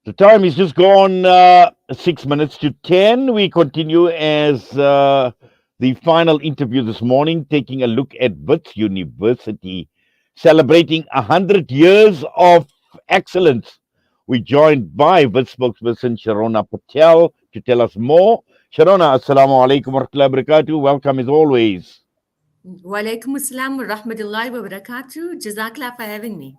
The time is just gone 6 minutes to 10. We continue as the final interview this morning, taking a look at Wits University, celebrating 100 years of excellence. We're joined by Wits spokesperson Shirona Patel to tell us more. Shirona, assalamu alaikum wa rahmatullahi wa barakatuh. Welcome as always. Walaikum assalam wa rahmatullahi wa barakatuh. Jazakallah for having me.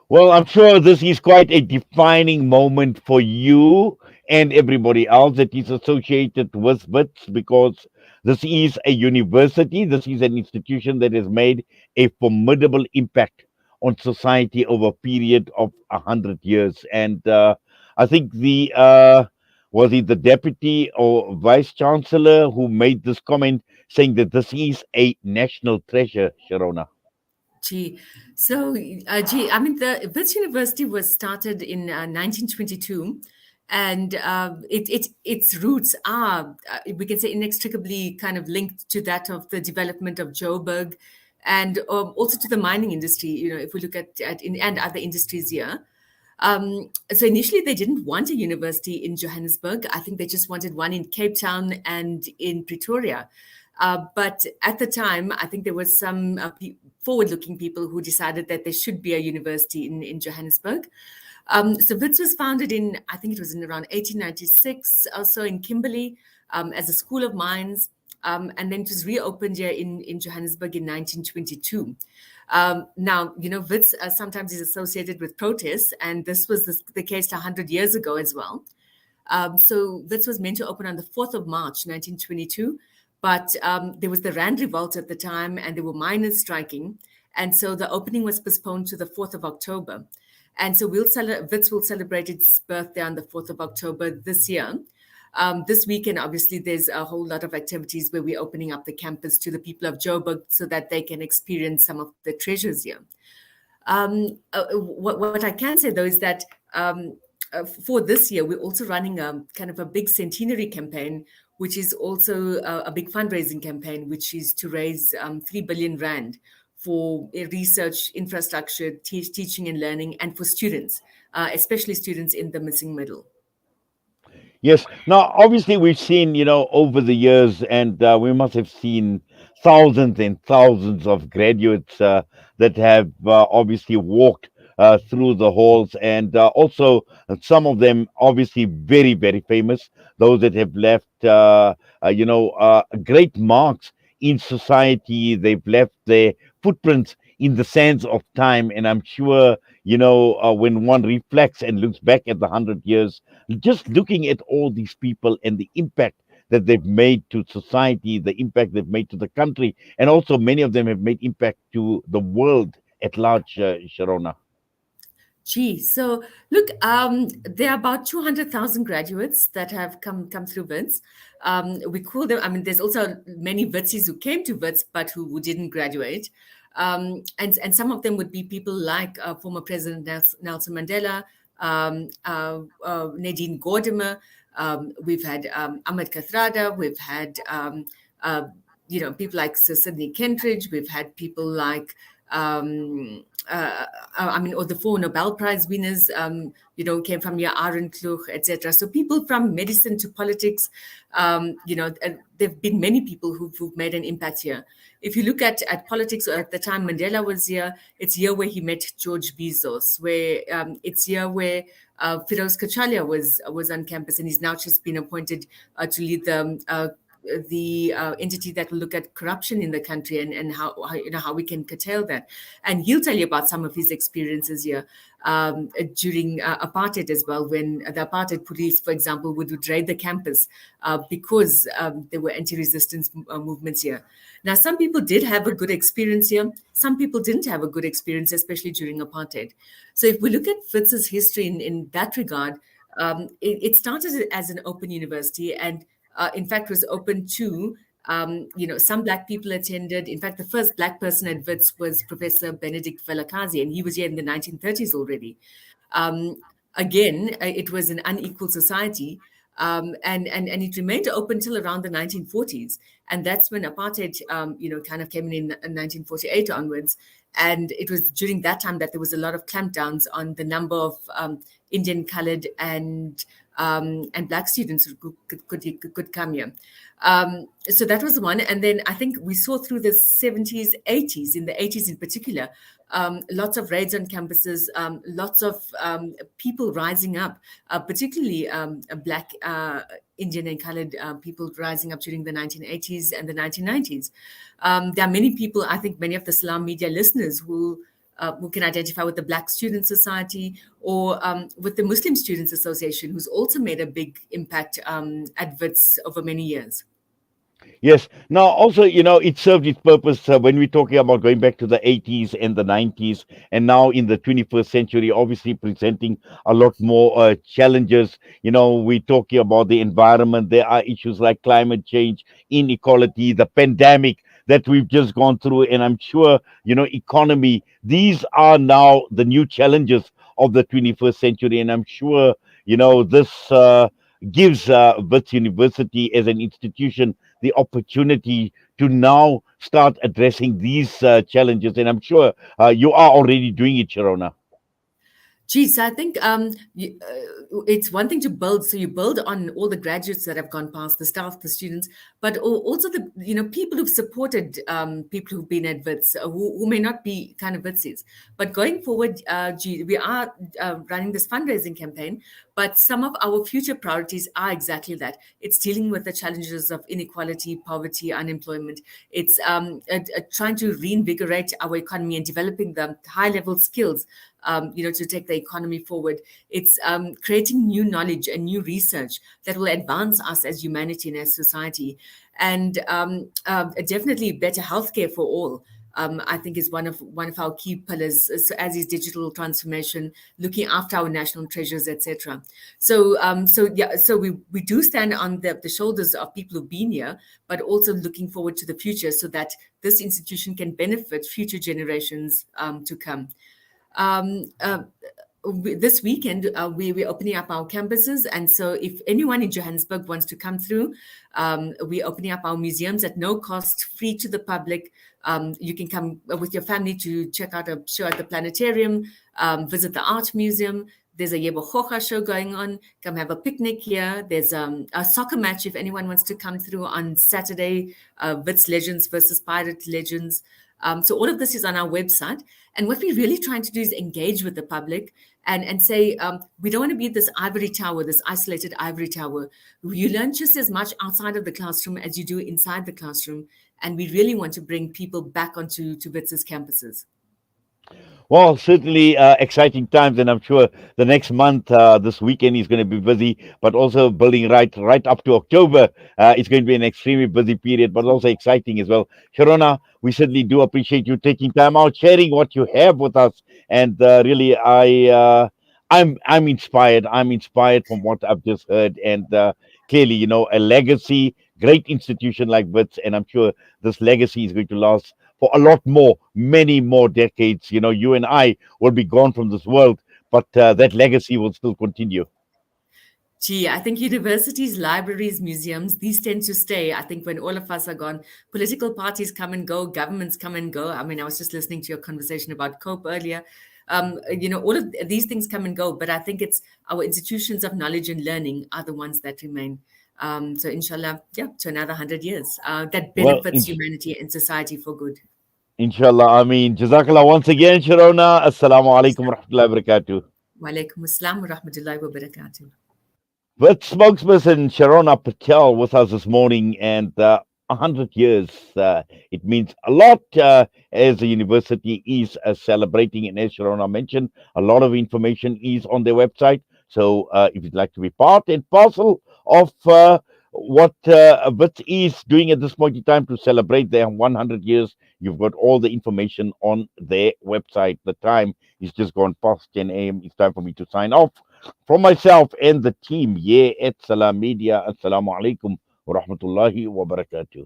Well, I'm sure this is quite a defining moment for you and everybody else that is associated with WITS because this is a university, this is an institution that has made a formidable impact on society over a period of 100 years. And I think was it the deputy or vice chancellor who made this comment saying that this is a national treasure, Sharona. Gee, I mean, the Wits University was started in 1922, and its roots are, we can say, inextricably kind of linked to that of the development of Joburg, and also to the mining industry. If we look and other industries here. So initially, they didn't want a university in Johannesburg. I think they just wanted one in Cape Town and in Pretoria. But at the time, I think there was some forward-looking people who decided that there should be a university in Johannesburg. So Wits was founded in, I think it was in around 1896 or so in Kimberley as a school of mines. And then it was reopened here in Johannesburg in 1922. Now, Wits sometimes is associated with protests, and this was the case 100 years ago as well. So Wits was meant to open on the 4th of March, 1922, but there was the Rand revolt at the time, and there were miners striking. And so the opening was postponed to the 4th of October. And so Wits will celebrate its birthday on the 4th of October this year. This weekend, obviously, there's a whole lot of activities where we're opening up the campus to the people of Joburg so that they can experience some of the treasures here. What I can say, though, is that for this year, we're also running a kind of a big centenary campaign, which is also a big fundraising campaign, which is to raise 3 billion Rand for research, infrastructure, teaching and learning, and for students, especially students in the missing middle. Yes. Now, obviously, we've seen, over the years, and we must have seen thousands and thousands of graduates that have obviously walked through the halls, and also some of them obviously very, very famous, those that have left, great marks in society. They've left their footprints in the sands of time, and I'm sure, when one reflects and looks back at the 100 years, just looking at all these people and the impact that they've made to society, the impact they've made to the country, and also many of them have made impact to the world at large, Sharona. Gee, so look, there are about 200,000 graduates that have come through Wits. We call them, I mean, there's also many Witsis who came to Wits but who didn't graduate. And some of them would be people like former President Nelson Mandela, Nadine Gordimer. We've had Ahmed Kathrada. We've had people like Sir Sidney Kentridge. We've had people like or the 4 Nobel Prize winners, came from here, Aaron Klug, etc. So people from medicine to politics, there've been many people who've made an impact here. If you look at politics, at the time Mandela was here, it's here where he met George Bezos, where it's here where Firoz Kachalia was on campus, and he's now just been appointed to lead the entity that will look at corruption in the country and how we can curtail that. And he'll tell you about some of his experiences here during apartheid as well, when the apartheid police, for example, would raid the campus because there were anti-resistance movements here. Now, some people did have a good experience here. Some people didn't have a good experience, especially during apartheid. So if we look at Wits's history in that regard, it started as an open university, and in fact, was open to, some Black people attended. In fact, the first Black person at Wits was Professor Benedict Velakazi, and he was here in the 1930s already. Again, it was an unequal society, and it remained open till around the 1940s. And that's when apartheid, kind of came in 1948 onwards. And it was during that time that there was a lot of clampdowns on the number of Indian, colored, and black students who could come here. So that was the one. And then I think we saw through the 70s, 80s, in the 80s in particular, lots of raids on campuses, lots of people rising up, particularly black, Indian and colored people rising up during the 1980s and the 1990s. There are many people, I think many of the Salam Media listeners who can identify with the Black Student Society or with the Muslim Students Association, who's also made a big impact at Wits over many years. Yes. Now, also, it served its purpose when we're talking about going back to the 80s and the 90s, and now in the 21st century, obviously presenting a lot more challenges. We're talking about the environment. There are issues like climate change, inequality, the pandemic that we've just gone through, and I'm sure, economy. These are now the new challenges of the 21st century, and I'm sure, this gives Wits University as an institution the opportunity to now start addressing these challenges. And I'm sure you are already doing it, Shirona. Geez, I think it's one thing to build. So you build on all the graduates that have gone past, the staff, the students, but also the people who've supported people who've been at Wits, who may not be kind of Witsies. But going forward, we are running this fundraising campaign. But some of our future priorities are exactly that. It's dealing with the challenges of inequality, poverty, unemployment. It's trying to reinvigorate our economy and developing the high-level skills to take the economy forward. It's creating new knowledge and new research that will advance us as humanity and as society. And definitely better healthcare for all. I think is one of our key pillars, as is digital transformation, looking after our national treasures, etc. So we do stand on the shoulders of people who've been here, but also looking forward to the future, so that this institution can benefit future generations to come. Um, uh, this weekend, we're opening up our campuses. And so if anyone in Johannesburg wants to come through, we're opening up our museums at no cost, free to the public. You can come with your family to check out a show at the planetarium, visit the art museum. There's a Yebo Khocha show going on. Come have a picnic here. There's a soccer match if anyone wants to come through on Saturday, Wits Legends versus Pirate Legends. So all of this is on our website. And what we're really trying to do is engage with the public and say, we don't want to be this ivory tower, this isolated ivory tower. You learn just as much outside of the classroom as you do inside the classroom. And we really want to bring people back onto Wits' campuses. Well, certainly exciting times, and I'm sure the next month, this weekend is going to be busy, but also building right up to October. It's going to be an extremely busy period, but also exciting as well. Sharona, we certainly do appreciate you taking time out, sharing what you have with us, and really, I'm inspired. I'm inspired from what I've just heard, and clearly, a legacy, great institution like Wits, and I'm sure this legacy is going to last for a lot more, many more decades. You and I will be gone from this world, but that legacy will still continue. Gee, I think universities, libraries, museums, these tend to stay. I think when all of us are gone, political parties come and go, governments come and go. I mean, I was just listening to your conversation about COPE earlier. All of these things come and go, but I think it's our institutions of knowledge and learning are the ones that remain. So inshallah, yeah, to another 100 years that Well, benefits humanity and society for good. inshallah. I mean, Jazakallah once again, Sharona. Assalamu alaikum wa rahmatullahi wa barakatuh. Wa alaikum assalam wa rahmatullahi wa barakatuh. But spokesperson Shirona Patel with us this morning, and 100 years, it means a lot as the university is celebrating. And as Shirona mentioned, a lot of information is on their website. So if you'd like to be part and parcel of what Wits is doing at this point in time to celebrate their 100 years, you've got all the information on their website. The time is just gone past 10 a.m. It's time for me to sign off. From myself and the team, yeah, at Salam Media, Assalamu alaikum wa rahmatullahi wa barakatuh.